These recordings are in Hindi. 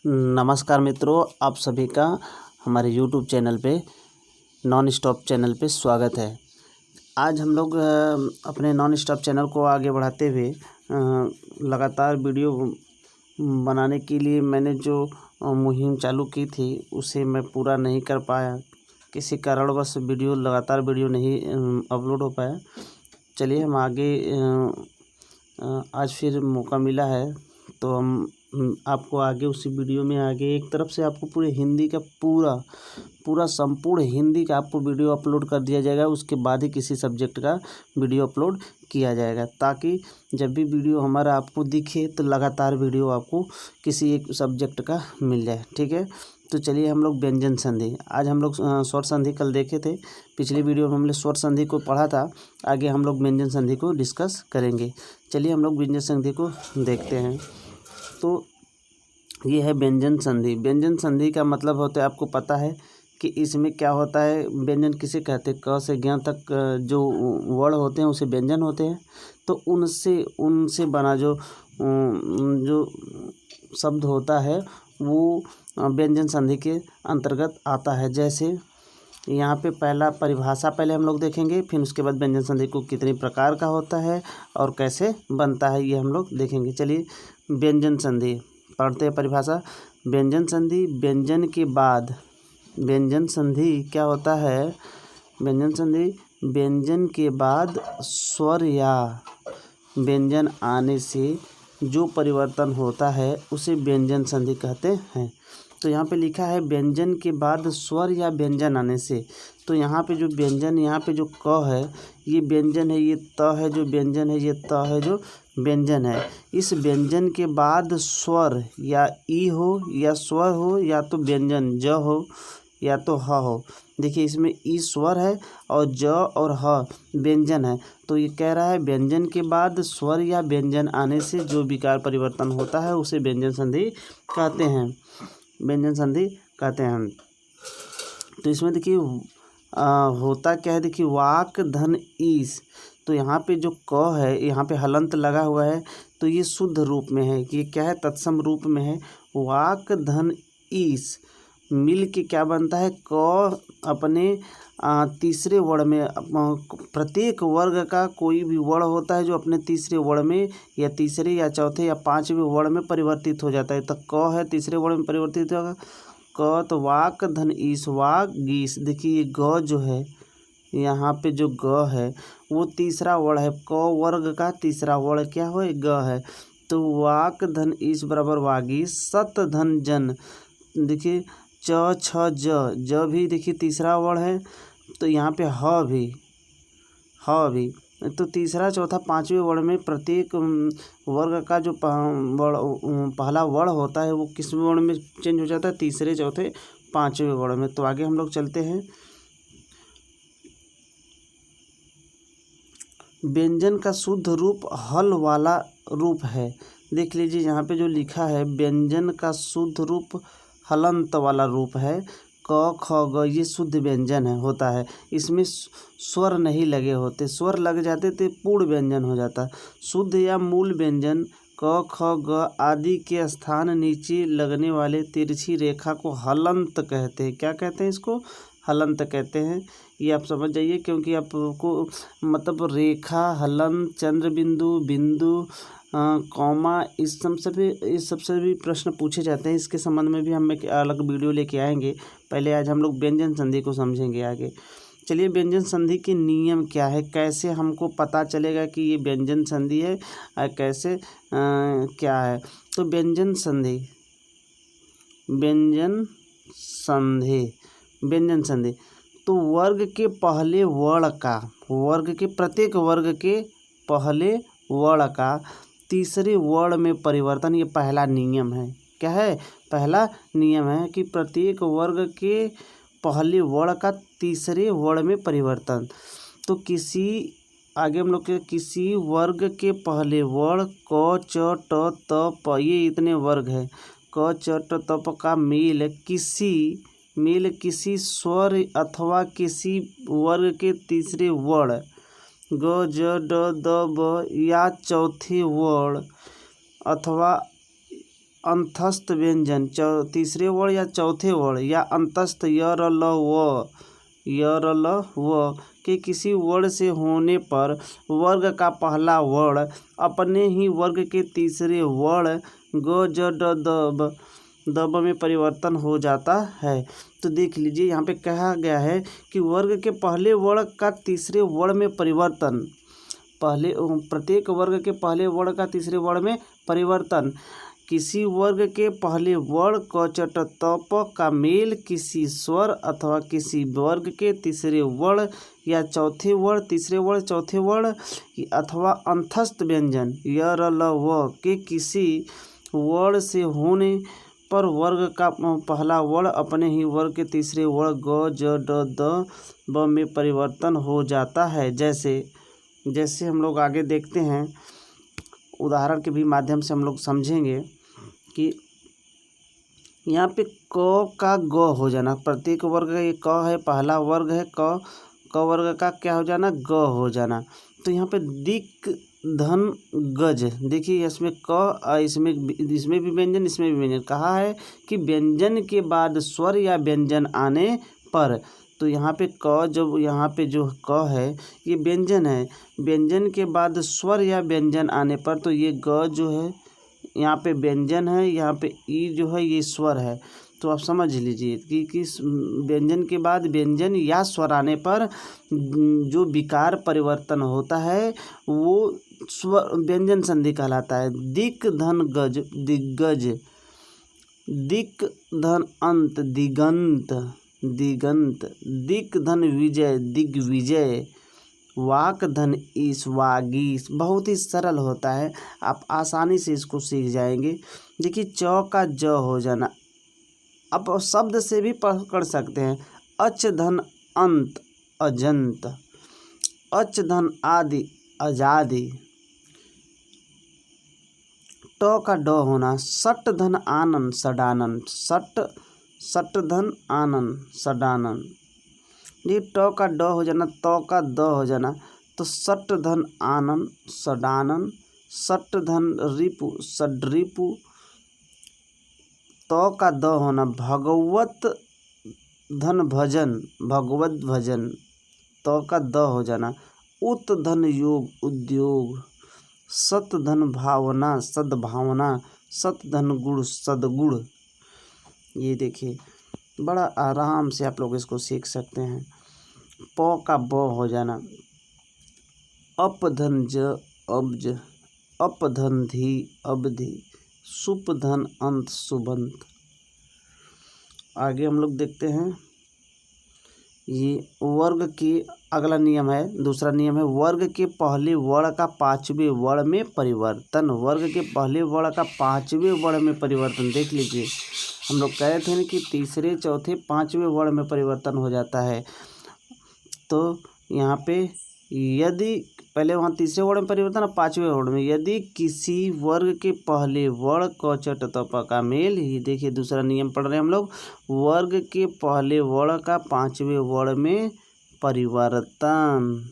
नमस्कार मित्रों, आप सभी का हमारे YouTube चैनल पे नॉन स्टॉप चैनल पे स्वागत है। आज हम लोग अपने नॉन स्टॉप चैनल को आगे बढ़ाते हुए लगातार वीडियो बनाने के लिए मैंने जो मुहिम चालू की थी उसे मैं पूरा नहीं कर पाया। किसी कारणवश लगातार वीडियो नहीं अपलोड हो पाया। चलिए हम आगे आज फिर मौका मिला है तो हम आपको आगे उसी वीडियो में आगे एक तरफ से आपको पूरे हिंदी का पूरा संपूर्ण हिंदी का आपको वीडियो अपलोड कर दिया जाएगा। उसके बाद ही किसी सब्जेक्ट का वीडियो अपलोड किया जाएगा, ताकि जब भी वीडियो हमारा आपको दिखे तो लगातार वीडियो आपको किसी एक सब्जेक्ट का मिल जाए। ठीक है, तो चलिए हम लोग व्यंजन संधि, आज हम लोग स्वर संधि कल देखे थे। पिछली वीडियो में हमने स्वर संधि को पढ़ा था, आगे हम लोग व्यंजन संधि को डिस्कस करेंगे। चलिए हम लोग व्यंजन संधि को देखते हैं। तो ये है व्यंजन संधि। व्यंजन संधि का मतलब होता है, आपको पता है कि इसमें क्या होता है। व्यंजन किसे कहते हैं? क से ज्ञ तक जो वर्ण होते हैं उसे व्यंजन होते हैं। तो उनसे बना जो शब्द होता है वो व्यंजन संधि के अंतर्गत आता है। जैसे यहाँ पे पहला परिभाषा पहले हम लोग देखेंगे, फिर उसके बाद व्यंजन संधि को कितने प्रकार का होता है और कैसे बनता है ये हम लोग देखेंगे। चलिए व्यंजन संधि पढ़ते हैं। परिभाषा: व्यंजन संधि व्यंजन संधि क्या होता है? व्यंजन संधि व्यंजन के बाद स्वर या व्यंजन आने से जो परिवर्तन होता है उसे व्यंजन संधि कहते हैं। तो यहाँ पे लिखा है व्यंजन के बाद स्वर या व्यंजन आने से। तो यहाँ पे जो व्यंजन, यहाँ पे जो क है ये व्यंजन है, ये त है जो व्यंजन है, ये त है जो व्यंजन है। इस व्यंजन के बाद स्वर या ई हो या स्वर हो या तो व्यंजन ज हो या तो ह हो। देखिए इसमें ई स्वर है और ज और ह व्यंजन है। तो ये कह रहा है व्यंजन के बाद स्वर या व्यंजन आने से जो विकार परिवर्तन होता है उसे व्यंजन संधि कहते हैं। व्यंजन संधि कहते हैं। तो इसमें देखिए होता क्या है, देखिए वाक धन ईस। तो यहाँ पे जो क है, यहाँ पे हलंत लगा हुआ है, तो ये शुद्ध रूप में है कि क्या है, तत्सम रूप में है। वाक धन ईस मिल के क्या बनता है? क अपने तीसरे वर्ण में, प्रत्येक वर्ग का कोई भी वर्ण होता है जो अपने तीसरे वर्ण में या तीसरे या चौथे या पांचवें वर्ण में परिवर्तित हो जाता है। तो क है तीसरे वर्ण में परिवर्तित होगा क। तो वाक धन ईस वाक गीस। देखिए ये ग जो है, यहाँ पे जो ग है वो तीसरा वर्ण है। क वर्ग का तीसरा वर्ण क्या हो? ग है। तो वाक धन ईस बराबर वागीस। सत धन जन, देखिए च छ ज भी देखिए तीसरा वर्ण है। तो यहाँ पे ह भी तो तीसरा चौथा पांचवें वर्ण में प्रत्येक वर्ग का जो पहला वर्ण होता है वो किस वर्ण में चेंज हो जाता है? तीसरे चौथे पांचवें वर्ण में। तो आगे हम लोग चलते हैं। व्यंजन का शुद्ध रूप हल वाला रूप है। देख लीजिए यहाँ पे जो लिखा है, व्यंजन का शुद्ध रूप हलंत वाला रूप है। क ख ग ये शुद्ध व्यंजन है होता है। इसमें स्वर नहीं लगे होते, स्वर लग जाते तो पूर्ण व्यंजन हो जाता। शुद्ध या मूल व्यंजन क ख ग आदि के स्थान नीचे लगने वाले तिरछी रेखा को हलंत कहते हैं। क्या कहते हैं? इसको हलंत कहते हैं। ये आप समझ जाइए, क्योंकि आपको मतलब रेखा, हलंत, चंद्र बिंदु, बिंदु, कॉमा, इस सबसे भी प्रश्न पूछे जाते हैं। इसके संबंध में भी हम एक अलग वीडियो लेके आएंगे। पहले आज हम लोग व्यंजन संधि को समझेंगे आगे। चलिए व्यंजन संधि के नियम क्या है, कैसे हमको पता चलेगा कि ये व्यंजन संधि है और कैसे क्या है। तो व्यंजन संधि तो वर्ग के पहले वर्ण का, प्रत्येक वर्ग के पहले वर्ण का तीसरे वर्ण में परिवर्तन, ये पहला नियम है। क्या है? पहला नियम है कि प्रत्येक वर्ग के पहले वर्ण का तीसरे वर्ण में परिवर्तन। तो आगे हम लोग के किसी वर्ग के पहले वर्ण क च ट त प, ये इतने वर्ग है। क च ट त प का मेल किसी स्वर अथवा किसी वर्ग के तीसरे वर्ण ग ज ड द ब या चौथे वर्ण अथवा अंतस्थ व्यंजन तीसरे वर्ण या चौथे वर्ण या अंतस्थ य र ल व के किसी वर्ण से होने पर वर्ग का पहला वर्ण अपने ही वर्ग के तीसरे वर्ण ग ज ड द ब में परिवर्तन हो जाता है। तो देख लीजिए यहाँ पे कहा गया है कि वर्ग के पहले वर्ण का तीसरे वर्ण में परिवर्तन, प्रत्येक वर्ग के पहले वर्ण का तीसरे वर्ण में परिवर्तन, किसी वर्ग के पहले वर्ण क च ट त प का मेल किसी स्वर अथवा किसी वर्ग के तीसरे वर्ण या चौथे वर्ण, तीसरे वर्ण, चौथे वर्ण अथवा अंतस्थ व्यंजन य र ल व के किसी वर्ण से होने पर वर्ग का पहला वर्ण अपने ही वर्ग के तीसरे वर्ण ग ज ड द ब में परिवर्तन हो जाता है। जैसे हम लोग आगे देखते हैं, उदाहरण के भी माध्यम से हम लोग समझेंगे कि यहाँ पे क का ग हो जाना, प्रत्येक वर्ग का ये क है, पहला वर्ग है क वर्ग का क्या हो जाना, ग हो जाना। तो यहाँ पे दिक धन गज, देखिए इसमें क इसमें भी व्यंजन, इसमें भी व्यंजन, कहा है कि व्यंजन के बाद स्वर या व्यंजन आने पर, तो यहाँ पे क जब यहाँ पे जो क है ये व्यंजन है, व्यंजन के बाद स्वर या व्यंजन आने पर तो ये ग जो है यहाँ पे व्यंजन है, यहाँ पे ई जो है ये स्वर है। तो आप समझ लीजिए कि किस व्यंजन के बाद व्यंजन या स्वर आने पर जो विकार परिवर्तन होता है वो स्वर व्यंजन संधि कहलाता है। दिक धन गज दिग्गज, दिक धन अंत दिगंत दिगंत, दिक धन विजय दिग्विजय, वाक धन ईश वागीश। बहुत ही सरल होता है, आप आसानी से इसको सीख जाएंगे। देखिए च का ज हो जाना, अब शब्द से भी पकड़ सकते हैं। अच धन अंत अजंत, अच धन आदि अजादि, ट का ड होना, सट धन आनंद सडानन, सट धन आनंद सडानन। ये ट का ड हो जाना, त का द हो जाना, तो सट धन आनंद सडानन, सट धन रिपु सड्रिपु, त का द होना, भगवत धन भजन भगवत भजन, त का द हो जाना, उत धन योग उद्योग, सत धन भावना सद्भावना, सत धन गुण सद्गुण। ये देखिए बड़ा आराम से आप लोग इसको सीख सकते हैं। प का ब हो जाना, अप धन ज अब्ज, अप धन धी अवधि, सुप धन अंत सुबंत। आगे हम लोग देखते हैं, ये वर्ग के अगला नियम है, दूसरा नियम है वर्ग के पहले वर्ण का पांचवें वर्ण में परिवर्तन। वर्ग के पहले वर्ण का पांचवें वर्ण में परिवर्तन, देख लीजिए हम लोग कह रहे थे ना कि तीसरे चौथे पांचवें वर्ण में परिवर्तन हो जाता है। तो यहाँ पे यदि पहले वहाँ तीसरे वर्ण में परिवर्तन, अब पांचवें वर्ण में, यदि किसी वर्ग के पहले वर्ण क च ट त प का मेल, ये देखिए दूसरा नियम पढ़ रहे हैं हम लोग, वर्ग के पहले वर्ण का पांचवें वर्ण में परिवर्तन।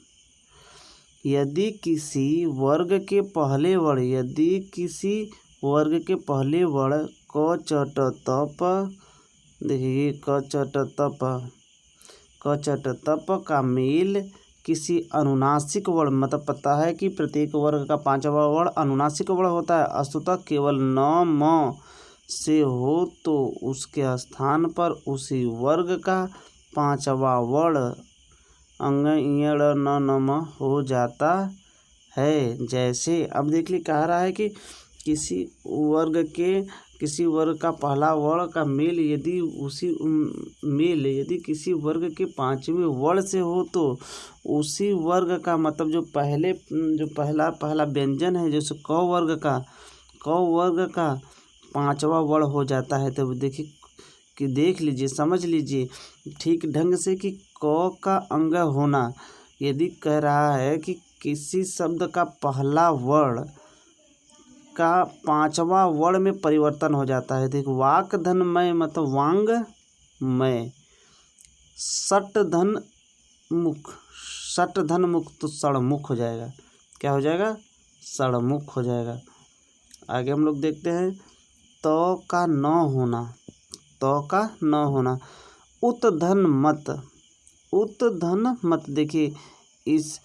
यदि किसी वर्ग के पहले वर्ण, यदि किसी वर्ग के पहले वर्ण क च ट त प, देखिए क च ट त प, क च ट त प का मेल किसी अनुनासिक वर्ण, मतलब पता है कि प्रत्येक वर्ग का पांचवा वर्ण अनुनासिक वर्ण होता है, अस्तुतः केवल न म से हो तो उसके स्थान पर उसी वर्ग का पांचवा वर्ण अंग इ ड़ न न म हो जाता है। जैसे अब देख ली कह रहा है कि किसी वर्ग का पहला वर्ण का मेल यदि किसी वर्ग के पांचवें वर्ण से हो तो उसी वर्ग का, मतलब जो पहला व्यंजन है, जैसे क वर्ग का पांचवा वर्ण हो जाता है। तो देखिए कि देख लीजिए, समझ लीजिए ठीक ढंग से कि क का अंग होना, यदि कह रहा है कि किसी शब्द का पहला वर्ण का पांचवा वर्ण में परिवर्तन हो जाता है। देखो वाक धन मय, मतलब वांग मय, सट धन मुख, सट धन मुख तो सड़मुख हो जाएगा। क्या हो जाएगा? सड़मुख हो जाएगा। आगे हम लोग देखते हैं, तो का न होना, तो का न होना। उत धन मत, उत धन मत। देखिए इस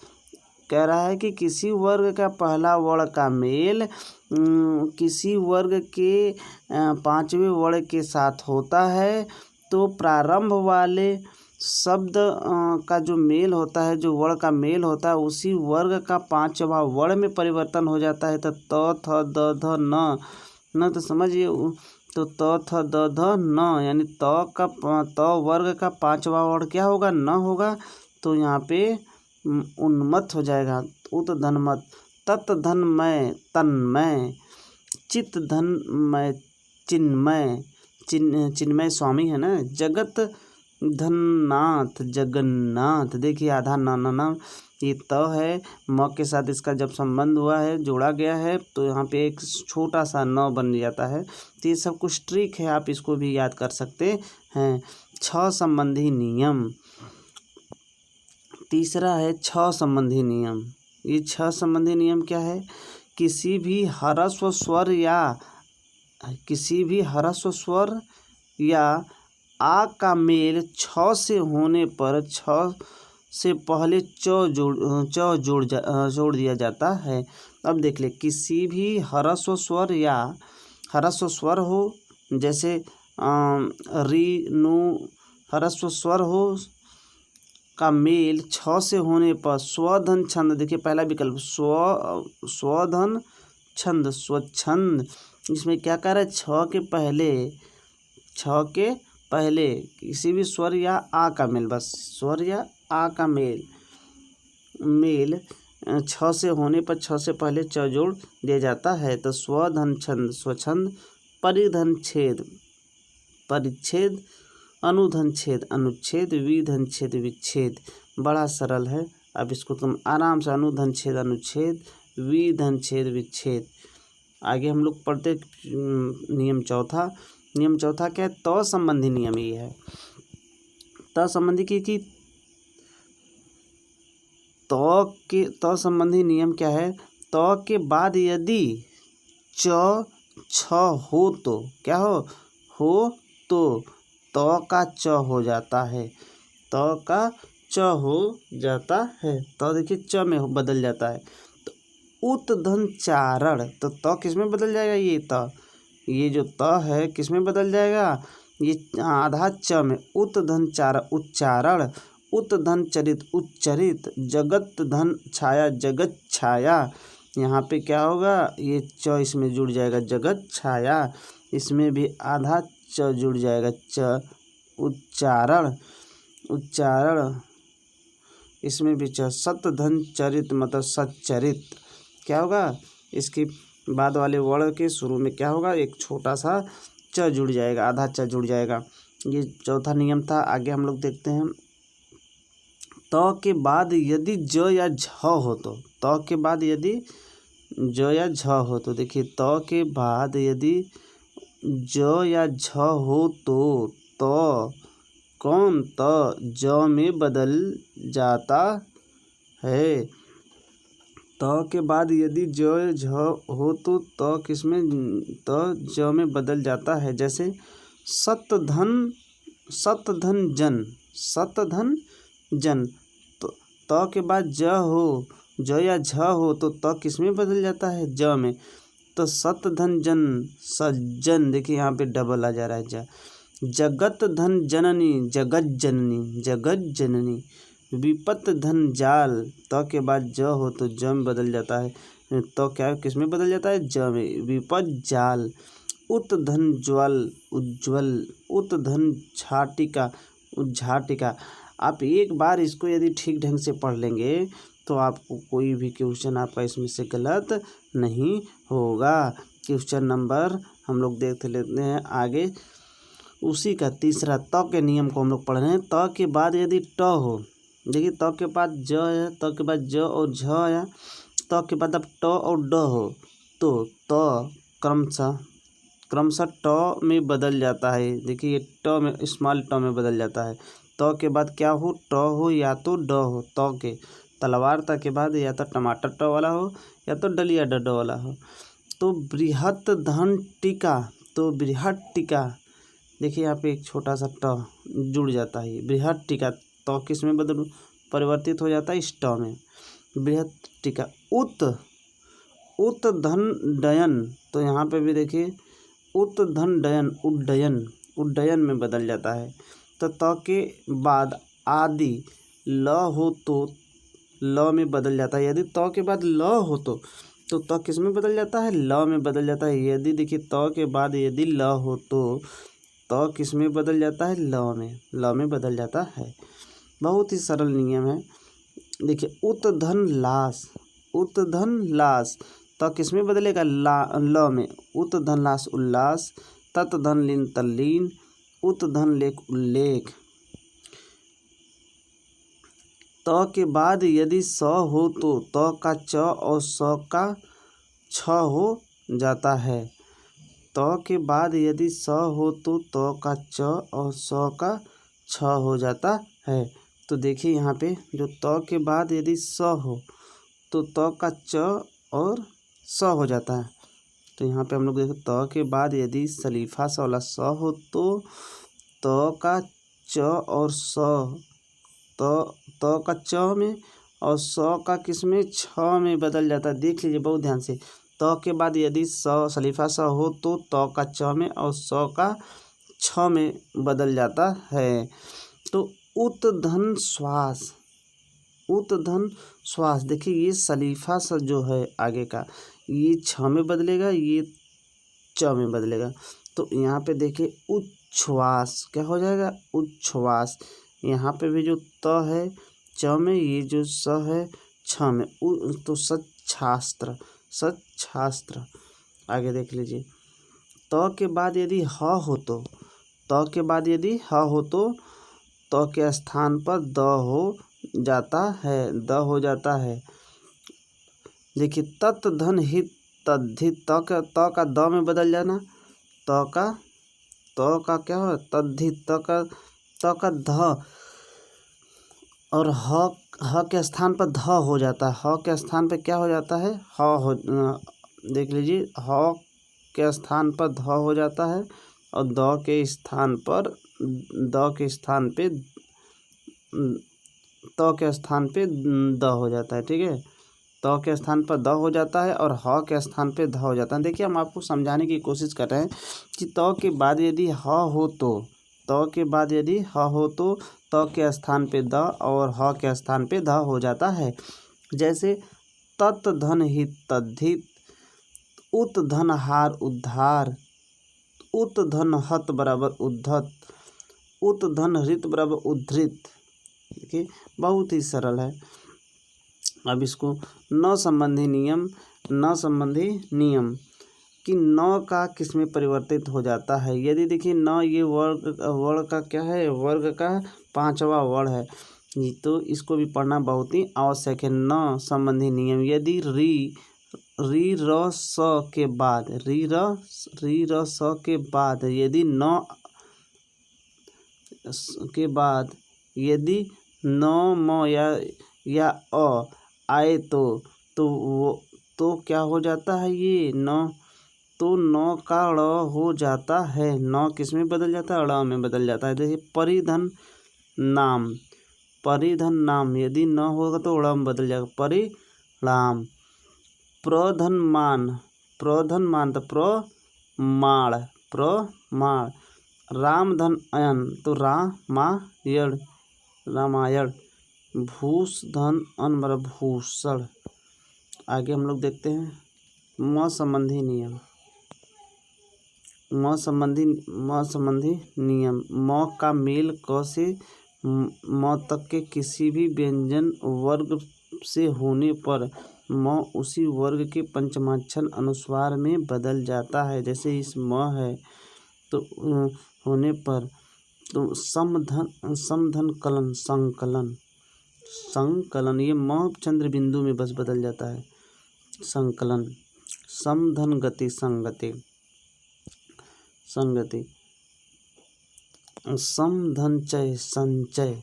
कह रहा है कि किसी वर्ग का पहला वर्ण का मेल किसी वर्ग के पांचवें वर्ण के साथ होता है तो प्रारंभ वाले शब्द का जो मेल होता है, जो वर्ण का मेल होता है, उसी वर्ग का पांचवा वर्ण में परिवर्तन हो जाता है। तो त थ द ध न तो समझिए, तो त थ द ध न यानी त वर्ग का पांचवा वर्ण क्या होगा, न होगा। तो यहाँ पे उन्मत्त हो जाएगा, उत धनमत। तत् धनमय तन्मय, चित धनमय चिन्मय, चिन्मय स्वामी है ना। जगत धननाथ जगन्नाथ। देखिए आधा न ये त है, म के साथ इसका जब संबंध हुआ है, जोड़ा गया है, तो यहाँ पे एक छोटा सा न बन जाता है। तो ये सब कुछ ट्रिक है, आप इसको भी याद कर सकते हैं। छ संबंधी नियम। तीसरा है छ संबंधी नियम। ये छ संबंधी नियम क्या है? किसी भी ह्रस्व स्वर या आ का मेल छ से होने पर छ से पहले जोड़ दिया जाता है। अब देख ले, किसी भी ह्रस्व स्वर या ह्रस्व स्वर हो, जैसे री नु ह्रस्व स्वर हो का मेल छ से होने पर स्वधन छंद। देखिए पहला विकल्प स्वधन छंद, स्वच्छंद। इसमें क्या कर रहा है, छ के पहले किसी भी स्वर या आ का मेल, बस स्वर या आ का मेल छ से होने पर छ से पहले च जोड़ दिया जाता है। तो स्वधन छंद स्वच्छंद, परिधन छेद परिच्छेद, अनुधन छेद अनुच्छेद, विधन छेद विच्छेद। बड़ा सरल है, अब इसको तुम आराम से अनुधन छेद अनुच्छेद, विधन छेद विच्छेद। आगे हम लोग पढ़ते नियम चौथा। नियम चौथा क्या है? त संबंधी नियम ये है। त संबंधी की त संबंधी नियम क्या है? त के बाद यदि च छ हो तो क्या हो तो त का च हो जाता है, त का च हो जाता है। तो देखिए च में बदल जाता है। तो उत धन चारण, तो त किस में बदल जाएगा? ये जो त है किस में बदल जाएगा? ये आधा च में। उत धन चारण उच्चारण, उत धन चरित उच्चरित, जगत धन छाया जगत छाया। यहाँ पे क्या होगा, ये च इसमें जुड़ जाएगा, जगत छाया। इसमें भी आधा च जुड़ जाएगा, च उच्चारण इसमें भी च। सत धन चरित मतलब सच्चरित। क्या होगा, इसके बाद वाले वर्ण के शुरू में क्या होगा, एक छोटा सा च जुड़ जाएगा, आधा च जुड़ जाएगा। ये चौथा नियम था। आगे हम लोग देखते हैं। त के बाद यदि ज या झ हो तो, त के बाद यदि ज या झ हो तो, देखिए त के बाद यदि ज या झ हो तो त कौन त ज में बदल जाता है। त के बाद यदि ज झ हो तो त किसमें, त ज में बदल जाता है। जैसे सतधन जन, तो त के बाद ज या झ हो तो त किस में बदल जाता है, ज में। तो सतधन जन सज्जन, देखिए यहाँ पे डबल आ जा रहा है ज। जगत धन जननी जगत जननी, विपत धन जाल, त के बाद ज हो तो ज में बदल जाता है। तो क्या किस में बदल जाता है, ज में। विपत जाल। उत धन ज्वल उज्ज्वल, उत धन झाटिका उज्झाटिका। आप एक बार इसको यदि ठीक ढंग से पढ़ लेंगे तो आपको कोई भी क्वेश्चन आपका इसमें से गलत नहीं होगा। क्वेश्चन नंबर हम लोग देख लेते हैं आगे। उसी का तीसरा त के नियम को हम लोग पढ़ रहे हैं। त के बाद यदि ट हो, देखिए त के बाद ज है, त के बाद ज और झ आया, त के बाद अब ट और ड हो तो त क्रमशः ट में बदल जाता है। देखिए ट में स्मॉल ट में बदल जाता है। त के बाद क्या हो, ट हो या तो ड हो। त के तलवार त के बाद या तो टमाटर ट वाला हो या तो डलिया ड वाला हो। तो बृहत धन टीका, तो बृहट्टिका, देखिए यहाँ पे एक छोटा सा ट जुड़ जाता है, बृहट्टिका तो किस में परिवर्तित हो जाता है, स्ट में, बृहट्टिका। उत धन डयन, तो यहाँ पे भी देखिए उत धन डयन, उड्डयन में बदल जाता है। तो त के बाद आदि ल हो तो ल में बदल जाता है। यदि त के बाद ल हो तो त किस में बदल जाता है, ल में बदल जाता है। यदि देखिए त के बाद यदि ल हो तो त किस में बदल जाता है, ल में बदल जाता है। बहुत ही सरल नियम है। देखिए उत धन लास, त किस में बदलेगा, ल में, उत धन लास उल्लास, तत धन लीन तल्लीन, उत धन लेख उल्लेख। त के बाद यदि स हो तो त का च और स का छ हो जाता है। त के बाद यदि स हो तो त का च और स का छ हो जाता है। तो देखिए यहाँ पे जो त के बाद यदि स हो तो त का च और स हो जाता है। तो यहाँ पे हम लोग देखो त के बाद यदि सलीफा स वाला स हो तो त का च और स, त का च में और स का किस में, छ में बदल जाता है। देख लीजिए बहुत ध्यान से। त के बाद यदि स सलीफा स हो तो त का च में और स का छ में बदल जाता है। तो उत धन श्वास, देखिए ये सलीफा स जो है आगे का, ये छ में बदलेगा, ये च में बदलेगा। तो यहाँ पे देखिए उच्छ्वास क्या हो जाएगा, उच्छ्वास। यहाँ पे भी जो त है च में, ये जो स है छ में, तो सच्छास्त्र। आगे देख लीजिए। त के बाद यदि ह हो तो त के स्थान पर द हो जाता है। देखिए तत् धन हित तद्धित, त का द में बदल जाना, त का क्या हो, तद्धित, त का ध और ह के स्थान पर ध हो जाता है। ह के स्थान पे क्या हो जाता है, देख लीजिए, ह के स्थान पर ध हो जाता है और द के स्थान पे त के स्थान पे द हो जाता है। ठीक है, त के स्थान पर द हो जाता है और ह के स्थान पे ध हो जाता है। देखिए हम आपको समझाने की कोशिश कर रहे हैं कि त के बाद यदि ह हो तो त के स्थान पे द और ह के स्थान पे ध हो जाता है। जैसे तत् धन हित तद्धित, उत धन हार उद्धार, उत धन हत बराबर उद्धत, उत धन हृत बराबर उद्धृत। देखिए बहुत ही सरल है। अब इसको न संबंधी नियम कि न का किस में परिवर्तित हो जाता है। यदि देखिए न ये वर्ण का क्या है, वर्ग का 5वां वर्ण है, तो इसको भी पढ़ना बहुत ही आवश्यक है। न संबंधी नियम, यदि री र स के बाद यदि न के बाद यदि न म या अ आए तो क्या हो जाता है, ये न, तो न का ड़ हो जाता है। न किस में बदल जाता है, ड़ में बदल जाता है। देखिए परिधन नाम यदि न होगा तो ड़ में बदल जाएगा, परिणाम। प्रधन मान तो प्रमाण। रामधन अयन तो रामायण। भूष धन अन बराबर भूषण। आगे हम लोग देखते हैं म संबंधी नियम। म का मेल क से म तक के किसी भी व्यंजन वर्ग से होने पर म उसी वर्ग के पंचमाक्षर अनुस्वार में बदल जाता है। जैसे इस म है तो होने पर तो समधन संकलन, ये म चंद्र बिंदु में बस बदल जाता है, संकलन। समधन गति संगति, समधन चय संचय,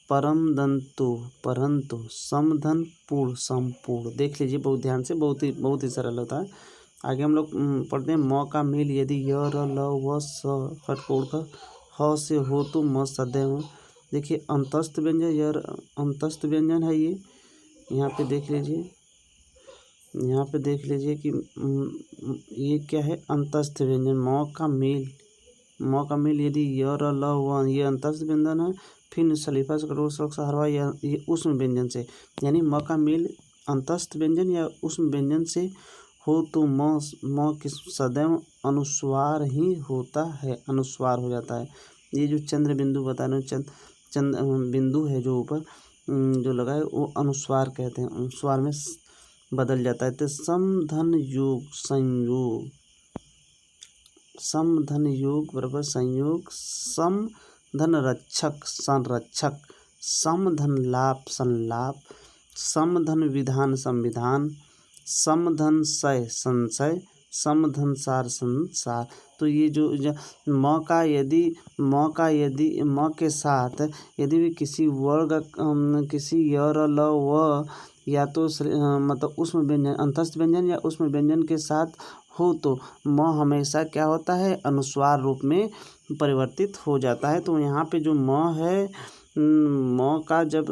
परंतु समधन पूर्ण संपूर्ण। देख लीजिए बहुत ध्यान से, बहुत ही सरल होता है। आगे हम लोग पढ़ते हैं म का मेल यदि य र ल व स कटकोड़ का ह से हो तो म सदैव। देखिए अंतस्थ व्यंजन, यह अंतस्थ व्यंजन है। ये यहाँ पे देख लीजिए, यहाँ पे देख लीजिए कि ये क्या है, अंतस्थ व्यंजन। म का मेल, म का मेल यदि य र ल व, ये अंतस्थ व्यंजन है। फिर सलीफा से कटोर सड़क हरवा, ये उष्म व्यंजन से, यानी म का मेल अंतस्थ व्यंजन या उष्म व्यंजन से हो तो म किस सदैव अनुस्वार ही होता है, अनुस्वार हो जाता है। ये जो चंद्र बिंदु बता रहे हैं, चंद्र बिंदु है जो ऊपर जो लगा है वो अनुस्वार कहते हैं, अनुस्वार में बदल जाता है। तो सम धन योग संयोग, सम धन योग बराबर संयोग, सम धन रक्षक संरक्षक, सम धन लाभ संलाप, सम धन विधान संविधान, सम धन सय संशय, सम धन सार संसार। तो ये जो म का यदि म के साथ यदि भी किसी वर्ग किसी य र ल व या तो मतलब उष्म व्यंजन, अंतस्थ व्यंजन या उष्म व्यंजन के साथ हो तो म हमेशा क्या होता है, अनुस्वार रूप में परिवर्तित हो जाता है। तो यहाँ पे जो म है, म का जब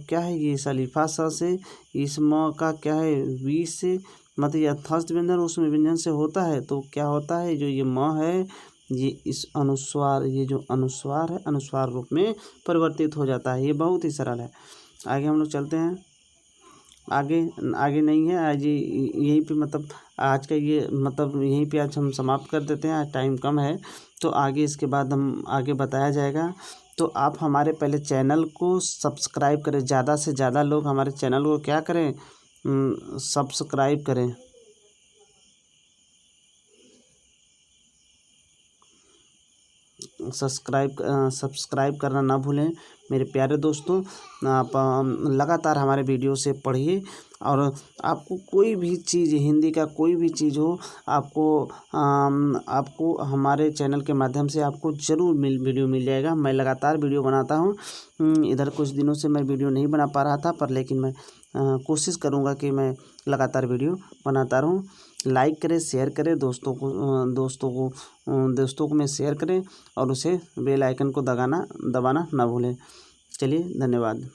क्या है, ये सलीफा स से, इस म का क्या है, वी से, मतलब यथास्थ व्यंजन उष्म व्यंजन से होता है। तो क्या होता है, जो ये म है ये इस अनुस्वार, ये जो अनुस्वार है अनुस्वार रूप में परिवर्तित हो जाता है। ये बहुत ही सरल है। आगे हम लोग चलते हैं। आगे नहीं है आज, यहीं पे मतलब आज का ये मतलब यहीं पे आज हम समाप्त कर देते हैं, आज टाइम कम है। तो आगे इसके बाद हम आगे बताया जाएगा। तो आप हमारे पहले चैनल को सब्सक्राइब करें, ज़्यादा से ज़्यादा लोग हमारे चैनल को क्या करें, सब्सक्राइब करें। सब्सक्राइब करना ना भूलें मेरे प्यारे दोस्तों। आप लगातार हमारे वीडियो से पढ़िए, और आपको कोई भी चीज़, हिंदी का कोई भी चीज़ हो, आपको हमारे चैनल के माध्यम से आपको ज़रूर वीडियो मिल जाएगा। मैं लगातार वीडियो बनाता हूँ। इधर कुछ दिनों से मैं वीडियो नहीं बना पा रहा था, पर लेकिन मैं कोशिश करूँगा कि मैं लगातार वीडियो बनाता रहूँ। लाइक करें, शेयर करें, दोस्तों को में शेयर करें, और उसे बेल आइकन को दबाना ना भूलें। चलिए, धन्यवाद।